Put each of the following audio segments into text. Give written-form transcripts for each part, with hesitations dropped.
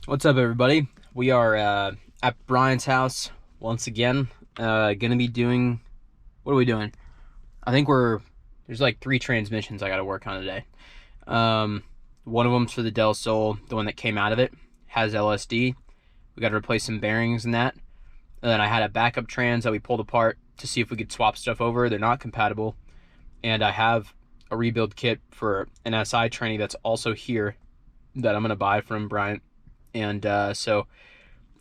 What's up, everybody? We are at Brian's house once again. Gonna be doing, what are we doing? I think there's like 3 transmissions I gotta work on today. One of them's for the Del Sol, the one that came out of it, has LSD. We gotta replace some bearings and that. And then I had a backup trans that we pulled apart to see if we could swap stuff over. They're not compatible. And I have a rebuild kit for an SI tranny that's also here that I'm gonna buy from Brian. And so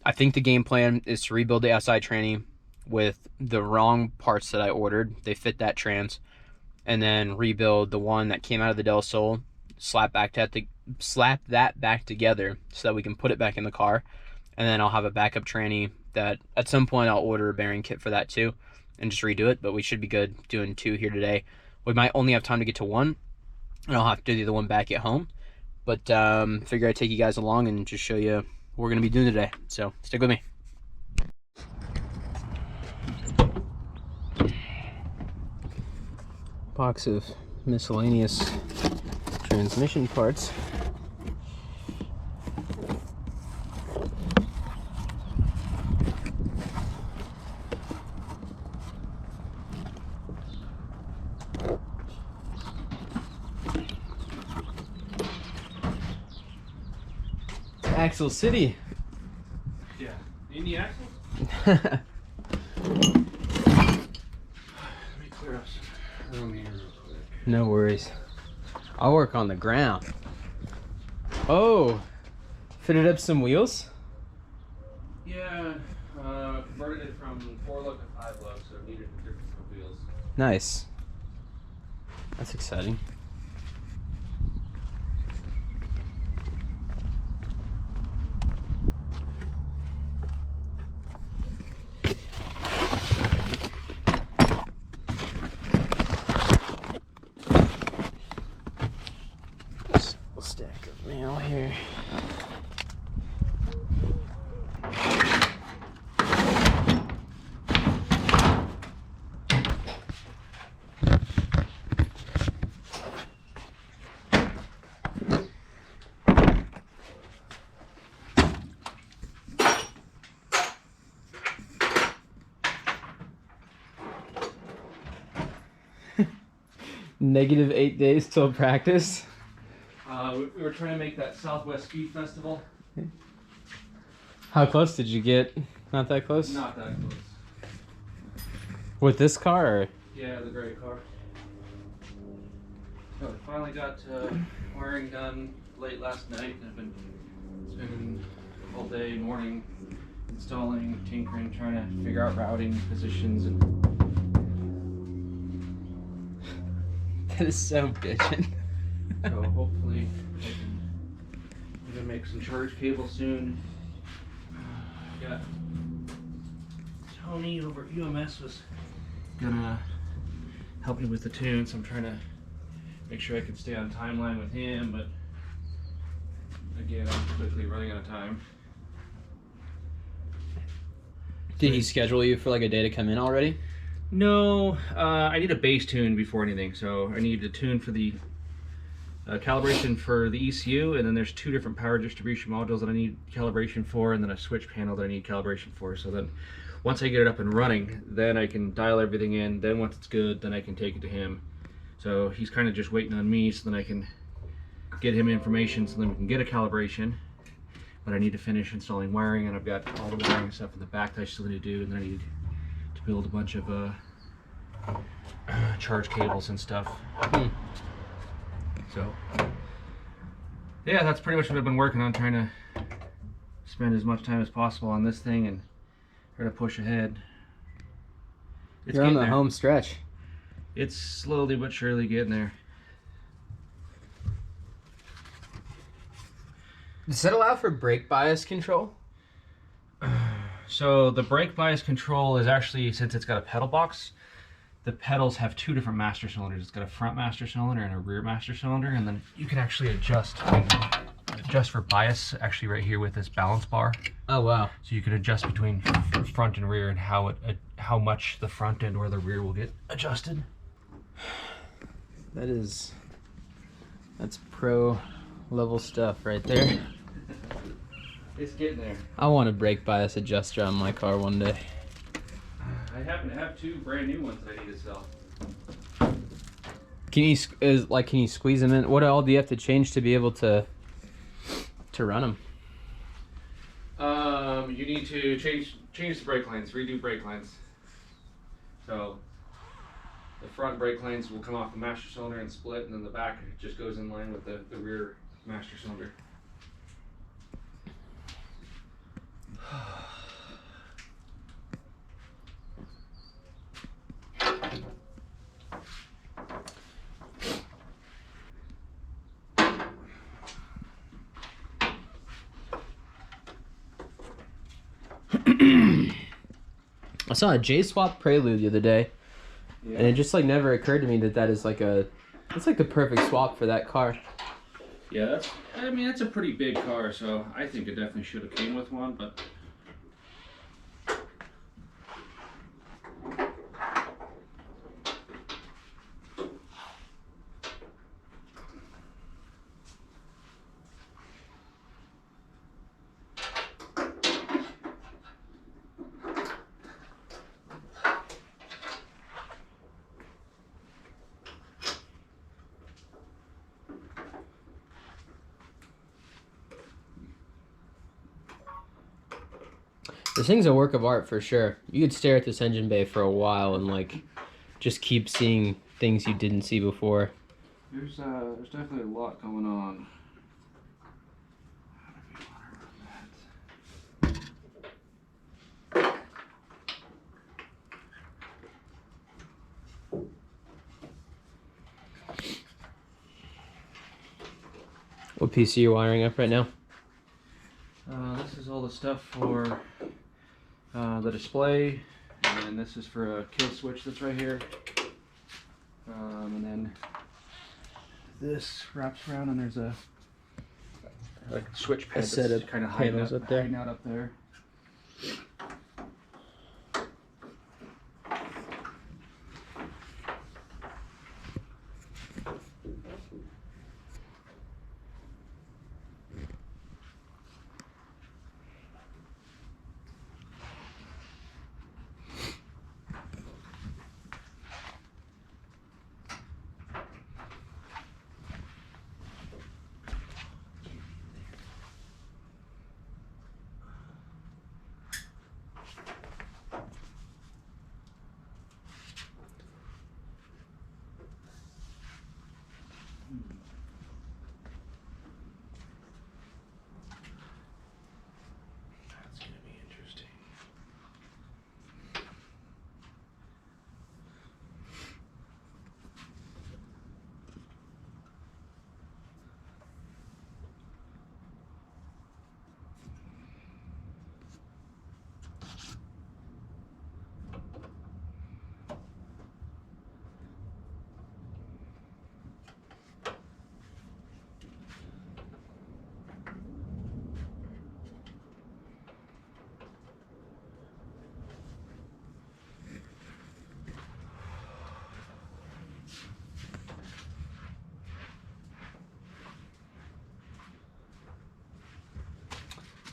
I think the game plan is to rebuild the SI tranny with the wrong parts that I ordered. They fit that trans. And then rebuild the one that came out of the Del Sol, slap that back together so that we can put it back in the car. And then I'll have a backup tranny that at some point I'll order a bearing kit for that too and just redo it. But we should be good doing 2 here today. We might only have time to get to 1, and I'll have to do the other one back at home. But figure I'd take you guys along and just show you what we're going to be doing today. So stick with me. Box of miscellaneous transmission parts. Axle City. Yeah. You need axles? Let me clear up some room here real quick. No worries. I'll work on the ground. Oh, fitted up some wheels? Yeah, converted it from 4-lug to 5-lug, so it needed different wheels. Nice. That's exciting. We'll stack of mail here. -8 days till practice. We were trying to make that Southwest Speed Festival. How close did you get? Not that close? Not that close. With this car? Or? Yeah, the gray car. So I finally got wiring done late last night. I've been spending all day, morning, installing, tinkering, trying to figure out routing positions and. That is so bitchin'. So hopefully I'm gonna make some charge cable soon. Got Tony over at UMS was gonna help me with the tune, so I'm trying to make sure I can stay on timeline with him, but again, I'm quickly running out of time. Did he schedule you for like a day to come in already? No, I need a base tune before anything, so I need a tune for the calibration for the ECU, and then there's 2 different power distribution modules that I need calibration for, and then a switch panel that I need calibration for. So then once I get it up and running, then I can dial everything in. Then once it's good, then I can take it to him. So he's kind of just waiting on me so then I can get him information so then we can get a calibration. But I need to finish installing wiring, and I've got all the wiring stuff in the back that I still need to do, and then I need to build a bunch of charge cables and stuff. So yeah, that's pretty much what I've been working on, trying to spend as much time as possible on this thing and try to push ahead. You're on the home stretch. It's slowly but surely getting there. Does that allow for brake bias control? So the brake bias control is actually, since it's got a pedal box, the pedals have 2 different master cylinders. It's got a front master cylinder and a rear master cylinder, and then you can actually adjust for bias actually right here with this balance bar. Oh wow. So you can adjust between front and rear and how much the front end or the rear will get adjusted. That's pro level stuff right there. It's getting there. I want a brake bias adjuster on my car one day. I happen to have 2 brand new ones that I need to sell. Can you squeeze them in? What all do you have to change to be able to run them? You need to change the brake lines, redo brake lines. So the front brake lines will come off the master cylinder and split, and then the back just goes in line with the rear master cylinder. I saw a J-Swap Prelude the other day, Yeah. and it just like never occurred to me that is like it's like the perfect swap for that car. Yeah, that's a pretty big car, so I think it definitely should have came with one, but This thing's a work of art for sure. You could stare at this engine bay for a while and like just keep seeing things you didn't see before. there's definitely a lot going on. What piece are you wiring up right now? This is all the stuff for the display, and then this is for a kill switch that's right here. And then this wraps around, and there's a switch pad set that's of kind of panels up there. hiding out up there. That's gonna be interesting.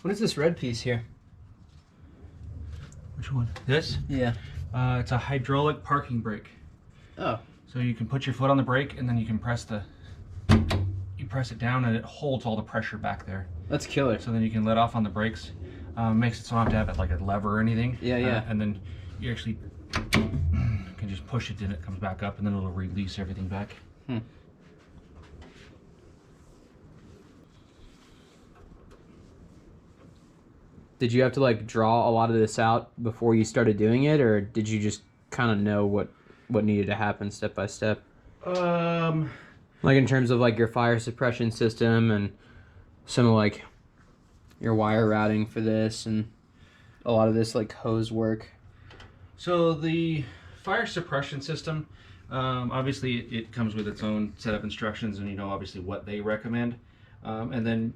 What is this red piece here? Which one? This? Yeah. It's a hydraulic parking brake. Oh. So you can put your foot on the brake, and then you can press it down, and it holds all the pressure back there. That's killer. So then you can let off on the brakes. Makes it so you don't have to have it like a lever or anything. Yeah, yeah. And then you actually can just push it, and it comes back up, and then it'll release everything back. Did you have to like draw a lot of this out before you started doing it, or did you just kind of know what needed to happen step by step? Like in terms of like your fire suppression system and some of like your wire routing for this and a lot of this like hose work. So the fire suppression system, obviously it comes with its own set of instructions, and you know obviously what they recommend. And then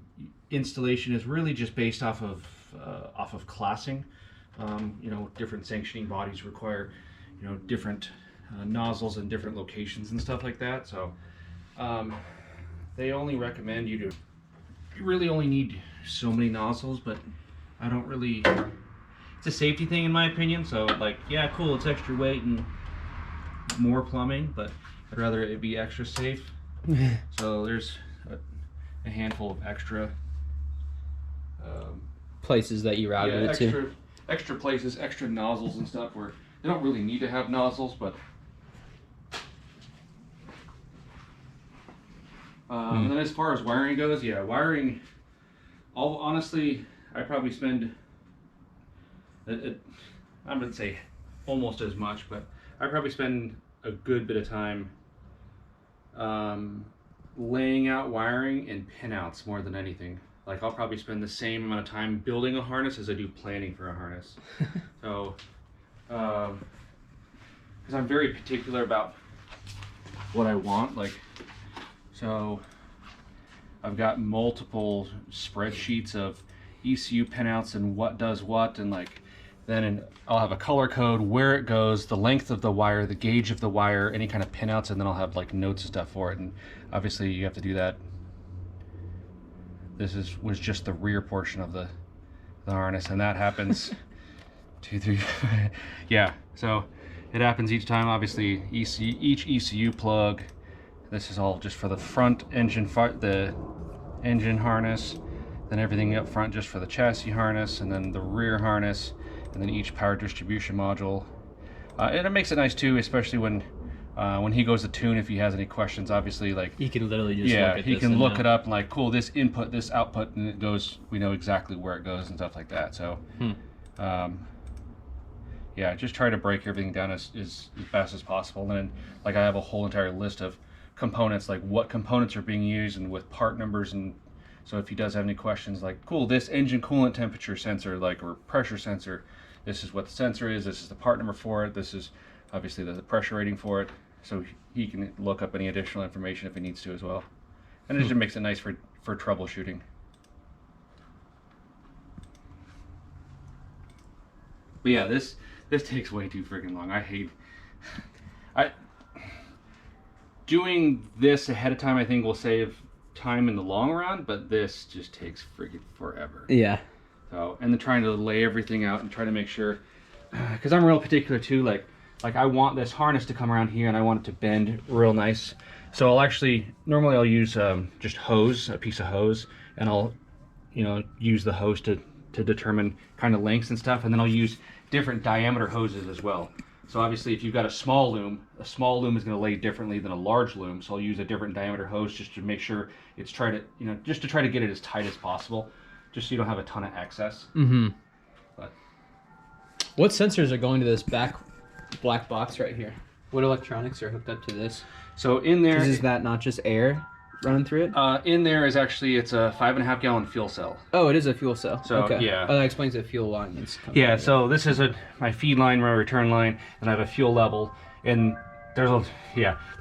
installation is really just based off of classing. You know, different sanctioning bodies require, you know, different nozzles in different locations and stuff like that. So they only recommend you to you really only need so many nozzles, but I don't really, it's a safety thing in my opinion. So like, yeah, cool, it's extra weight and more plumbing, but I'd rather it be extra safe. So there's a handful of extra places that you routed it to. Extra places, extra nozzles and stuff where they don't really need to have nozzles, but and then as far as wiring goes, yeah, wiring, honestly, I probably spend, I wouldn't say almost as much, but I probably spend a good bit of time laying out wiring and pinouts more than anything. Like I'll probably spend the same amount of time building a harness as I do planning for a harness. So, because I'm very particular about what I want, like, so I've got multiple spreadsheets of ECU pinouts and what does what, and like then I'll have a color code, where it goes, the length of the wire, the gauge of the wire, any kind of pinouts, and then I'll have like notes and stuff for it. And obviously you have to do that. This was just the rear portion of the harness, and that happens 2, 3, yeah. So it happens each time. Obviously, each ECU plug. This is all just for the front engine, the engine harness. Then everything up front just for the chassis harness, and then the rear harness, and then each power distribution module. And it makes it nice too, especially when he goes to tune, if he has any questions, obviously, like he can literally just look at he this can and look it up and like, cool, this input, this output, and it goes, we know exactly where it goes and stuff like that. So yeah, just try to break everything down as fast as possible. And then like I have a whole entire list of components, like what components are being used and with part numbers. And so if he does have any questions, like, cool, this engine coolant temperature sensor, like, or pressure sensor, this is what the sensor is, this is the part number for it, this is obviously the pressure rating for it, so he can look up any additional information if he needs to as well. And it just makes it nice for troubleshooting. But yeah, this takes way too freaking long. Doing this ahead of time I think will save time in the long run, but this just takes freaking forever. Yeah. So, and then trying to lay everything out and try to make sure, because I'm real particular too, like I want this harness to come around here and I want it to bend real nice. So I'll actually, normally I'll use just hose, a piece of hose, and I'll, use the hose to determine kind of lengths and stuff, and then I'll use different diameter hoses as well. So obviously if you've got a small loom is going to lay differently than a large loom, so I'll use a different diameter hose just to make sure it's just to try to get it as tight as possible, just so you don't have a ton of excess. Mm-hmm. But what sensors are going to this black box right here? What electronics are hooked up to this? So in there, is that not just air running through it? In there is actually, it's a 5.5 gallon fuel cell. Oh, it is a fuel cell. So okay. yeah. Oh, that explains the fuel line. Yeah. So this is my feed line, my return line, and I have a fuel level, and there's a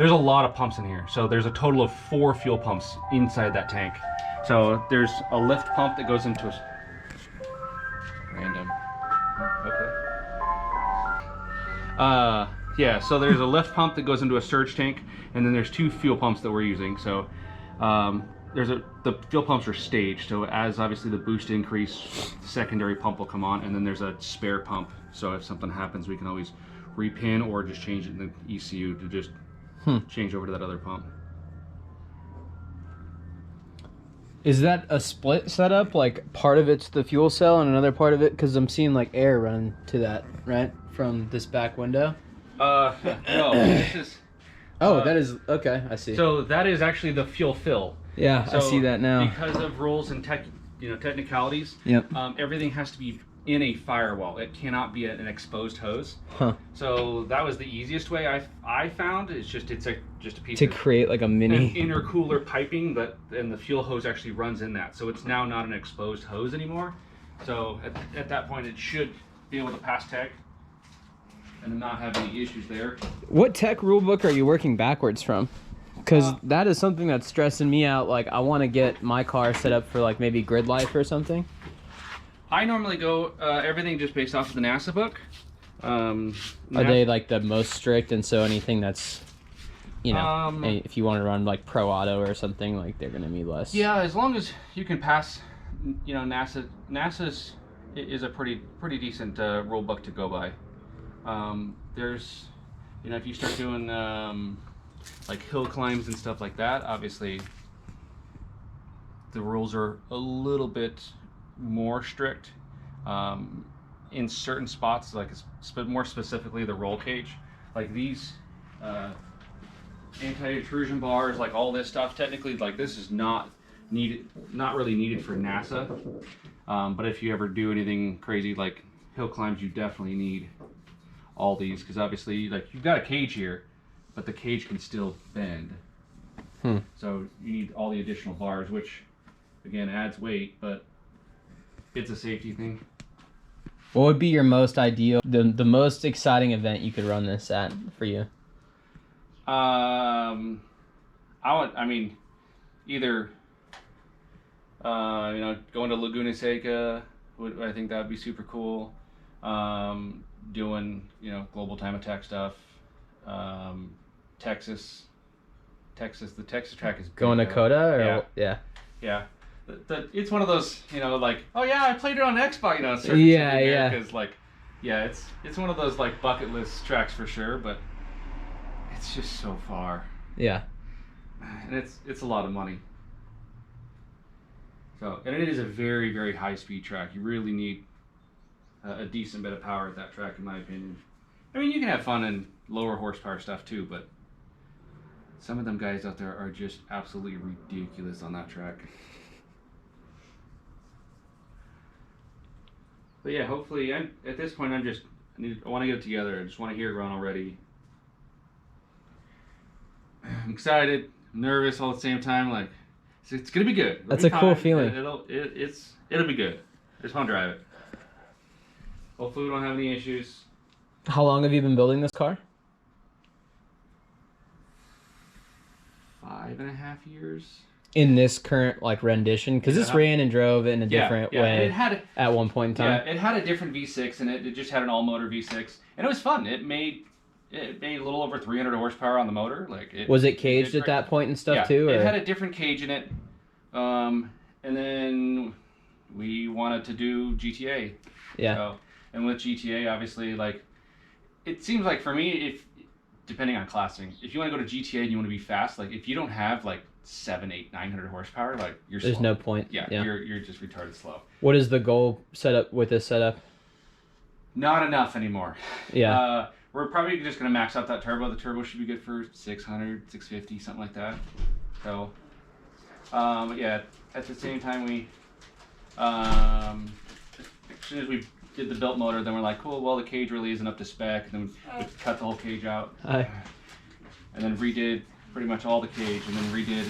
lot of pumps in here. So there's a total of 4 fuel pumps inside that tank. So there's a lift pump that goes into a random. Okay. Yeah, so there's a lift pump that goes into a surge tank, and then there's 2 fuel pumps that we're using. So the fuel pumps are staged. So as obviously the boost increase, the secondary pump will come on, and then there's a spare pump. So if something happens, we can always repin or just change it in the ECU to just change over to that other pump. Is that a split setup? Like part of it's the fuel cell and another part of it, because I'm seeing like air running to that, right? From this back window? No, this is... Oh, that is... Okay, I see. So that is actually the fuel fill. Yeah, so I see that now. Because of rules and technicalities, yep. Everything has to be in a firewall. It cannot be an exposed hose. Huh. So that was the easiest way I found. It's just a piece to of create like a mini intercooler piping, and the fuel hose actually runs in that. So it's now not an exposed hose anymore. So at that point, it should be able to pass tech and not have any issues there. What tech rulebook are you working backwards from? Because that is something that's stressing me out. Like I want to get my car set up for like maybe grid life or something. I normally go everything just based off of the NASA book. Are they like the most strict, and so anything that's you know, if you want to run like Pro Auto or something, like they're gonna be less. Yeah, as long as you can pass, you know, NASA's is a pretty decent rule book to go by. There's, you know, if you start doing like hill climbs and stuff like that, obviously the rules are a little bit more strict in certain spots, like more specifically the roll cage, like these anti-intrusion bars, like all this stuff. Technically, like this is not really needed for NASA, but if you ever do anything crazy like hill climbs, you definitely need all these, because obviously, like, you've got a cage here, but the cage can still bend. So you need all the additional bars, which again adds weight, but it's a safety thing. What would be your most ideal, the most exciting event you could run this at for you? I mean, either you know, going to Laguna Seca, I think that would be super cool. Doing, you know, global time attack stuff. Texas, the Texas track is big, going to Coda, or yeah. It's one of those, you know, like, oh yeah, I played it on Xbox, you know, because like, yeah, it's one of those like bucket list tracks for sure, but it's just so far. Yeah. And it's a lot of money. So, and it is a very, very high speed track. You really need a decent bit of power at that track, in my opinion. I mean, you can have fun in lower horsepower stuff too, but some of them guys out there are just absolutely ridiculous on that track. But yeah, hopefully, at this point, I want to get it together. I just want to hear it run already. I'm excited, nervous all at the same time. Like, it's gonna be good. That's a cool feeling. It'll be good. I just want to drive it. Hopefully, we don't have any issues. How long have you been building this car? 5.5 years. In this current like rendition, because this ran and drove in a different way. It had at one point in time. Yeah, it had a different V6 in it. It just had an all-motor V6, and it was fun. It made a little over 300 horsepower on the motor. Like, was it caged at that point and stuff too? Or? It had a different cage in it, and then we wanted to do GTA. Yeah. So, and with GTA, obviously, like, it seems like for me, if depending on classing, if you want to go to GTA and you want to be fast, like if you don't have like 700, 800, 900 horsepower, like there's slow. No point. Yeah, you're just retarded slow. What is the goal setup with this setup? Not enough anymore. Yeah. We're probably just gonna max out that turbo. The turbo should be good for 600, 650, something like that. So, but yeah, at the same time we, as soon as we did the built motor, then we're like, cool, well the cage really isn't up to spec, and then we cut the whole cage out. Hi. And then redid pretty much all the cage, and then redid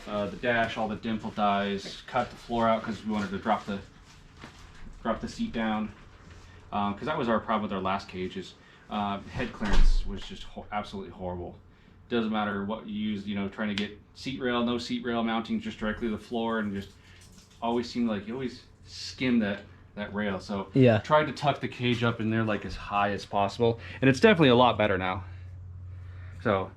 the dash, all the dimple dies, cut the floor out because we wanted to drop the seat down. Because that was our problem with our last cage, is head clearance was just absolutely horrible. Doesn't matter what you use, you know, trying to get seat rail, no seat rail mounting just directly to the floor, and just always seemed like you always skim that rail. So yeah, tried to tuck the cage up in there like as high as possible, and it's definitely a lot better now. So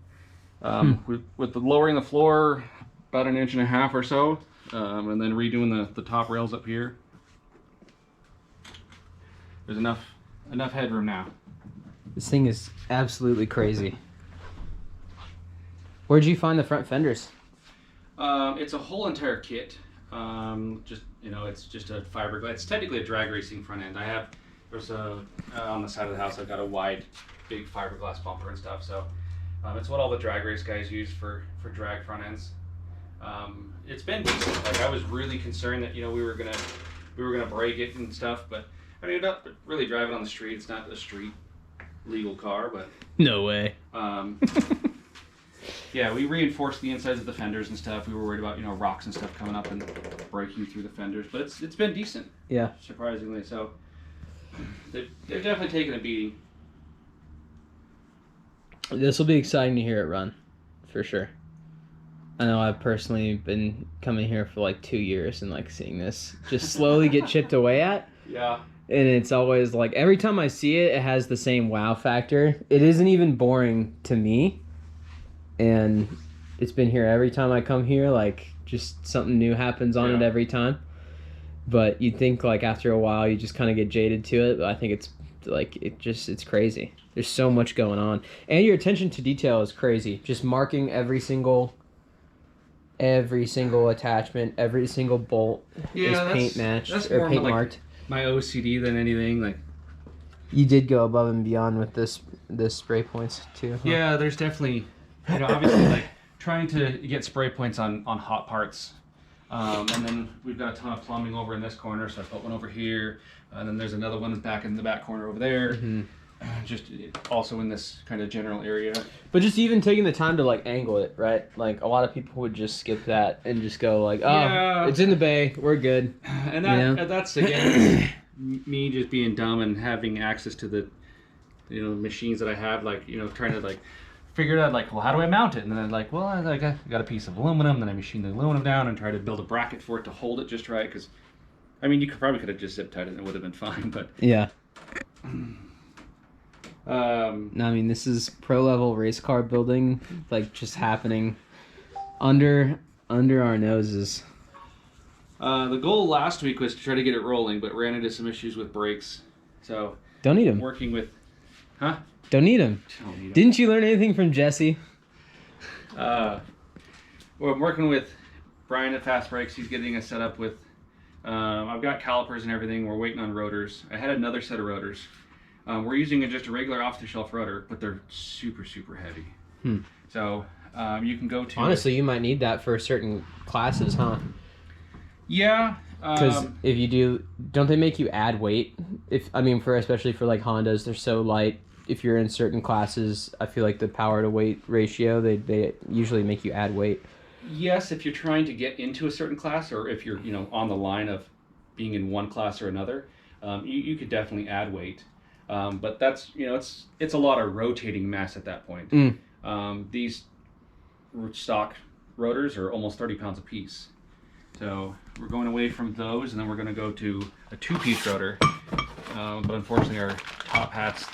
with the lowering the floor about 1.5 inches or so, and then redoing the top rails up here, there's enough headroom now. This thing is absolutely crazy. Where'd you find the front fenders? It's a whole entire kit. Just, you know, it's just a fiberglass. It's technically a drag racing front end. There's on the side of the house, I've got a wide, big fiberglass bumper and stuff. So it's what all the drag race guys use for drag front ends. It's been decent. Like, I was really concerned that, you know, we were gonna break it and stuff, but I mean, not really driving on the street. It's not a street legal car, but no way. Yeah, we reinforced the insides of the fenders and stuff. We were worried about, you know, rocks and stuff coming up and breaking through the fenders, but it's been decent. Yeah, surprisingly. So they're definitely taking a beating. This will be exciting to hear it run, for sure. I know I've personally been coming here for like 2 years and like seeing this just slowly get chipped away at. Yeah. And it's always like, every time I see it, it has the same wow factor. It isn't even boring to me. and it's been here every time I come here. Like, just something new happens on it every time. But you'd think, like, after a while, you just kind of get jaded to it. But I think it's, like, it's crazy. There's so much going on. And your attention to detail is crazy. Just marking every single attachment, every single bolt is paint matched or paint marked. My OCD than anything. Like, you did go above and beyond with this spray points too. Huh? Yeah, there's definitely, obviously, like, trying to get spray points on hot parts. And then we've got a ton of plumbing over in this corner, so I put one over here. And then there's another one back in the back corner over there. Mm-hmm. Just also in this kind of general area. But just even taking the time to, like, angle it, right? Like, a lot of people would just skip that and just go like, oh, yeah, it's in the bay, we're good. And that's, again, me just being dumb and having access to the, machines that I have, like, trying to, like, figure out, like, well, how do I mount it? And then I'm like, well, I got a piece of aluminum, then I machine the aluminum down and try to build a bracket for it to hold it just right, because, I mean, you probably could have just zip tied it and it would have been fine, but... Yeah. I mean, this is pro level race car building, like, just happening under our noses. The goal last week was to try to get it rolling, but ran into some issues with brakes. So don't need them. Working with, Don't need them. Didn't you learn anything from Jesse? Well, I'm working with Brian at Fast Brakes. He's getting us set up with. I've got calipers and everything. We're waiting on rotors. I had another set of rotors. We're using just a regular off-the-shelf rotor, but they're super, super heavy. So you can go to... Honestly, you might need that for certain classes, huh? Yeah. Because if you do... Don't they make you add weight? Especially for, like, Hondas, they're so light. If you're in certain classes, I feel like the power-to-weight ratio, they usually make you add weight. Yes, if you're trying to get into a certain class, or if you're, on the line of being in one class or another, you could definitely add weight. But that's, it's a lot of rotating mass at that point. These stock rotors are almost 30 pounds a piece. So we're going away from those, and then we're going to go to a 2-piece rotor. But unfortunately, our top hats,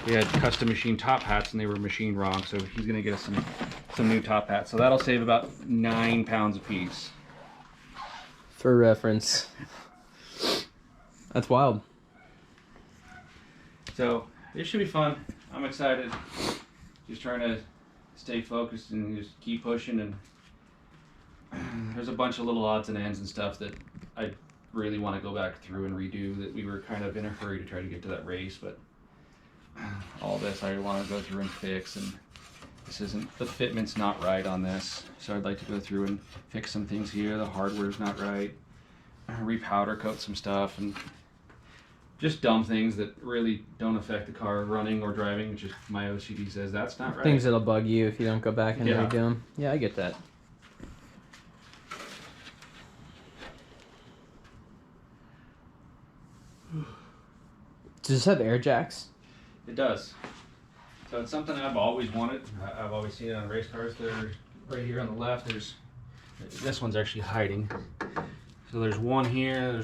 we had custom machine top hats, and they were machined wrong. So he's going to get us some new top hats. So that'll save about 9 pounds a piece. For reference. That's wild. So it should be fun. I'm excited. Just trying to stay focused and just keep pushing. And there's a bunch of little odds and ends and stuff that I really want to go back through and redo, that we were kind of in a hurry to try to get to that race. But all this I want to go through and fix. And this isn't, the fitment's not right on this. So I'd like to go through and fix some things here. The hardware's not right. Repowder coat some stuff, and just dumb things that really don't affect the car running or driving. Just my OCD says that's not right. Things that'll bug you if you don't go back and redo them. Yeah, I get that. Does this have air jacks? It does. So it's something I've always wanted. I've always seen it on race cars. They're right here on the left. This one's actually hiding. So there's one here,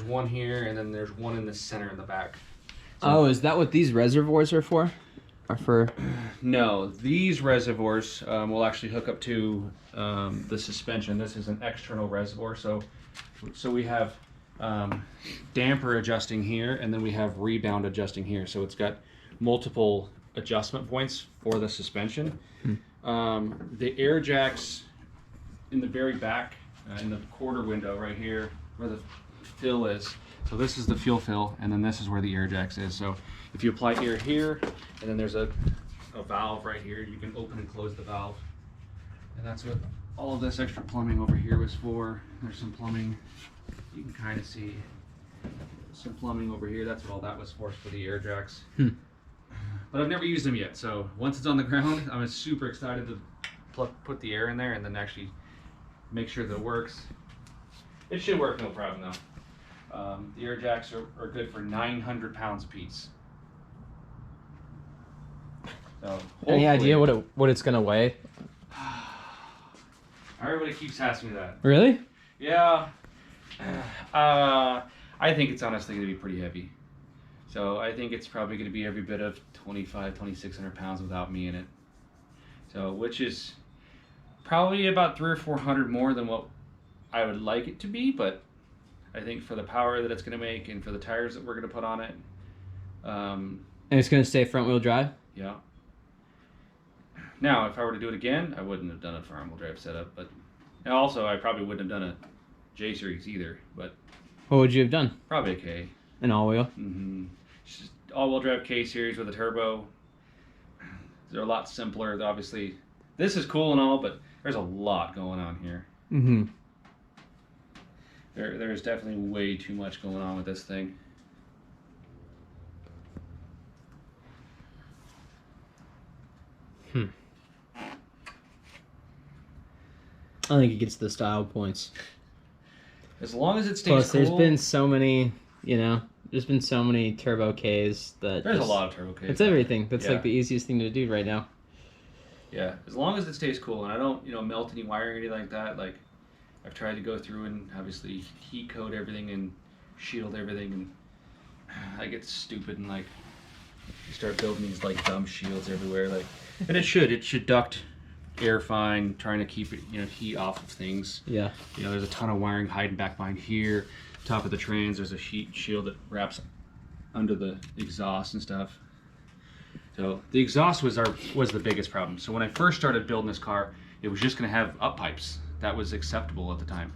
and then there's one in the center in the back. So, is that what these reservoirs are for? Or for? No, these reservoirs will actually hook up to the suspension. This is an external reservoir, so we have damper adjusting here, and then we have rebound adjusting here. So it's got multiple adjustment points for the suspension. The air jacks in the very back, in the quarter window right here, where the fill is. So this is the fuel fill, and then this is where the air jacks is. So if you apply air here, and then there's a valve right here, you can open and close the valve. And that's what all of this extra plumbing over here was for. There's some plumbing, you can kind of see some plumbing over here. That's what all that was for the air jacks. But I've never used them yet, so once it's on the ground, I'm super excited to put the air in there and then actually make sure that it works. It should work no problem though. The air jacks are good for 900 pounds a piece. So any idea what it's gonna weigh? Everybody keeps asking me that. Really? Yeah. I think it's honestly going to be pretty heavy. So I think it's probably going to be every bit of 2,600 pounds without me in it. So, which is, Probably about 300 or 400 more than what I would like it to be, but I think for the power that it's going to make and for the tires that we're going to put on it, And it's going to stay front wheel drive? yeah. Now, if I were to do it again, I wouldn't have done a front wheel drive setup, but also I probably wouldn't have done a J series either, but What would you have done? probably a K. An all-wheel? Mm-hmm. Just all-wheel drive K series with a turbo. They're a lot simpler. Obviously, this is cool and all, but there's a lot going on here. Mm-hmm. There's definitely way too much going on with this thing. I think it gets the style points. As long as it stays Plus, cool. there's been so many, there's been so many turbo Ks that There's a lot of turbo Ks. It's everything. That's Yeah. like the easiest thing to do right now. Yeah, as long as it stays cool and I don't, melt any wiring or anything like that. Like, I've tried to go through and obviously heat coat everything and shield everything, and I get stupid and like you start building these like dumb shields everywhere. Like, and it should duct air fine, trying to keep it, heat off of things. Yeah. There's a ton of wiring hiding back behind here. Top of the trans, there's a heat shield that wraps under the exhaust and stuff. So the exhaust was the biggest problem. So when I first started building this car, it was just going to have up pipes. That was acceptable at the time.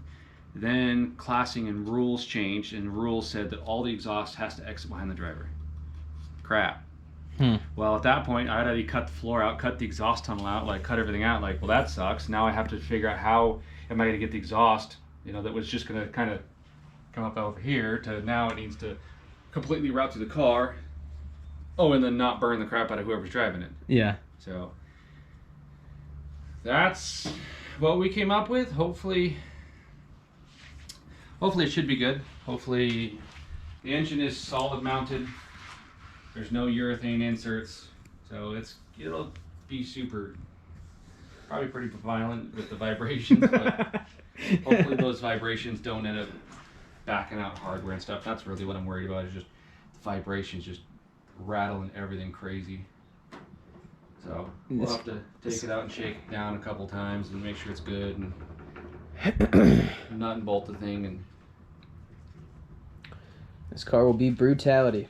Then classing and rules changed, and rules said that all the exhaust has to exit behind the driver. Crap. Well, at that point, I'd already cut the floor out, cut the exhaust tunnel out, like cut everything out. Like, well, that sucks. Now I have to figure out how am I going to get the exhaust, that was just going to kind of come up over here to now it needs to completely route through the car. Oh, and then not burn the crap out of whoever's driving it. Yeah. So that's what we came up with. Hopefully it should be good. Hopefully the engine is solid mounted. There's no urethane inserts, so it'll be probably pretty violent with the vibrations, but hopefully those vibrations don't end up backing out hardware and stuff. That's really what I'm worried about, is just the vibrations just rattling everything crazy. So we'll have to take it out and shake it down a couple times and make sure it's good and nut and bolt the thing. And this car will be brutality.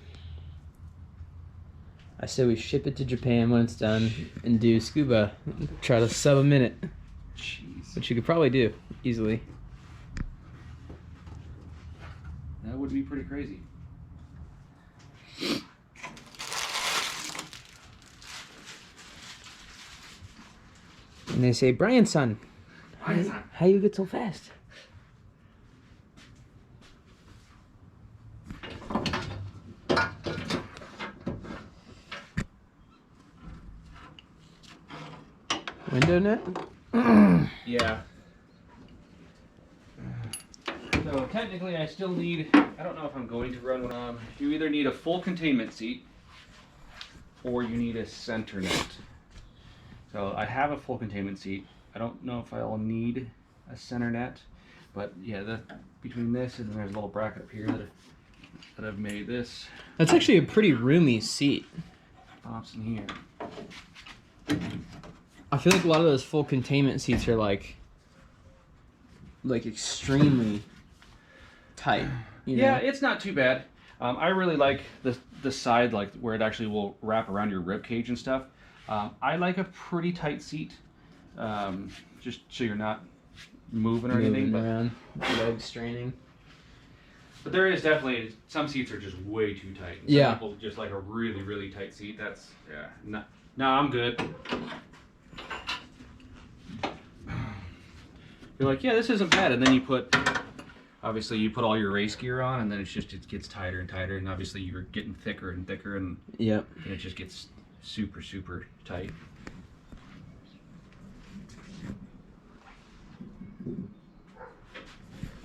I say we ship it to Japan when it's done and do scuba. Try to sub a minute. Jeez. Which you could probably do easily. That would be pretty crazy. And they say, Brian son, how you get so fast? Window net? Yeah. So technically I still need, I don't know if I'm going to run one. You either need a full containment seat or you need a center net. So I have a full containment seat. I don't know if I'll need a center net, but yeah, between this and then there's a little bracket up here that I've made this. That's actually a pretty roomy seat. Pops in here. I feel like a lot of those full containment seats are like extremely tight. Yeah, it's not too bad. I really like the side, like where it actually will wrap around your rib cage and stuff. I like a pretty tight seat, just so you're not moving or anything. Moving around, legs straining. But there is definitely some seats are just way too tight. Some Yeah. people just like a really, really tight seat. That's no, I'm good. You're like, yeah, this isn't bad, and then you put all your race gear on, and then it gets tighter and tighter, and obviously you're getting thicker and thicker, and Yep. it just gets super, super tight.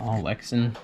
All Lexan.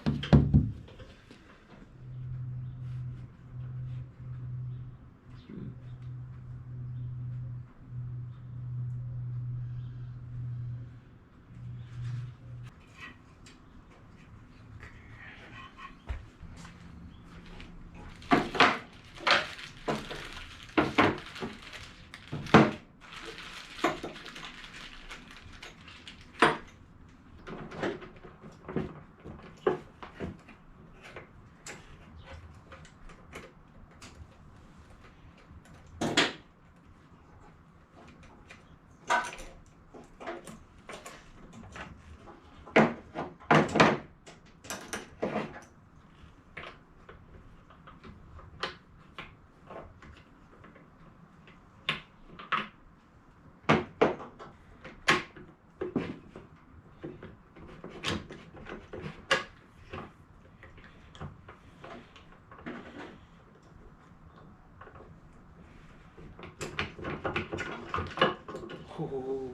Oh.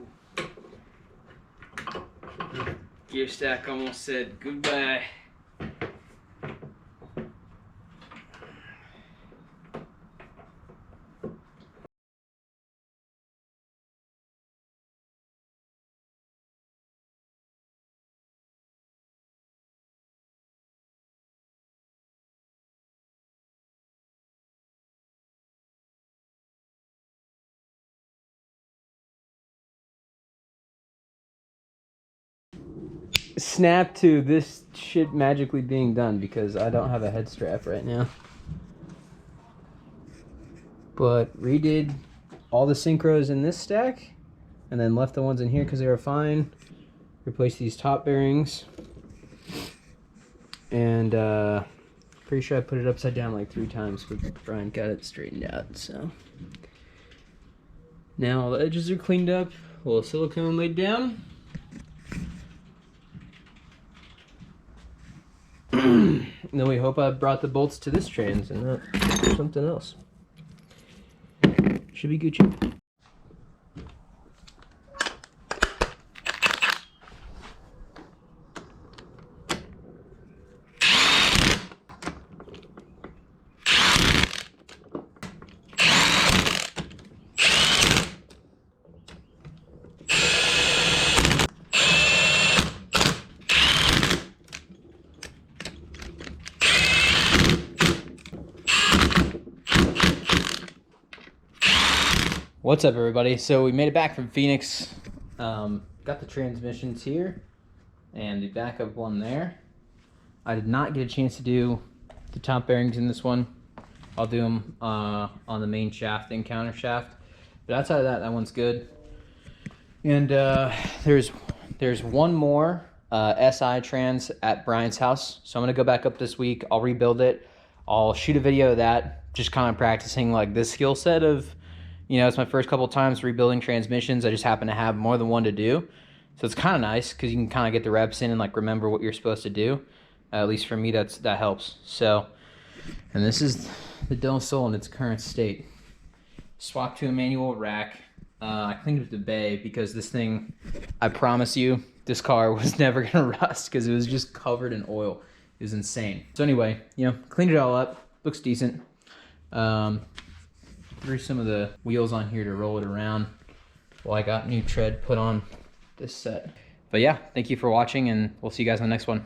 Gear stack almost said goodbye. Snap to this shit magically being done because I don't have a head strap right now. But redid all the synchros in this stack and then left the ones in here because they were fine. Replaced these top bearings. And pretty sure I put it upside down like 3 times, but Brian got it straightened out, so. Now all the edges are cleaned up, a little silicone laid down. And then we hope I brought the bolts to this trans and not something else. Should be Gucci. What's up, everybody? So we made it back from Phoenix. Got the transmissions here and the backup one there. I did not get a chance to do the top bearings in this one. I'll do them on the main shaft and counter shaft. But outside of that, that one's good. And there's one more SI trans at Brian's house. So I'm gonna go back up this week. I'll rebuild it. I'll shoot a video of that, just kind of practicing like this skill set of, you know, it's my first couple times rebuilding transmissions. I just happen to have more than one to do. So it's kind of nice because you can kind of get the reps in and like remember what you're supposed to do. At least for me, that helps. So, and this is the Del Sol in its current state. Swapped to a manual rack. I cleaned up the bay because this thing, I promise you, this car was never gonna rust because it was just covered in oil. It was insane. So anyway, you know, cleaned it all up. Looks decent. Threw some of the wheels on here to roll it around while I got new tread put on this set. But yeah, thank you for watching, and we'll see you guys on the next one.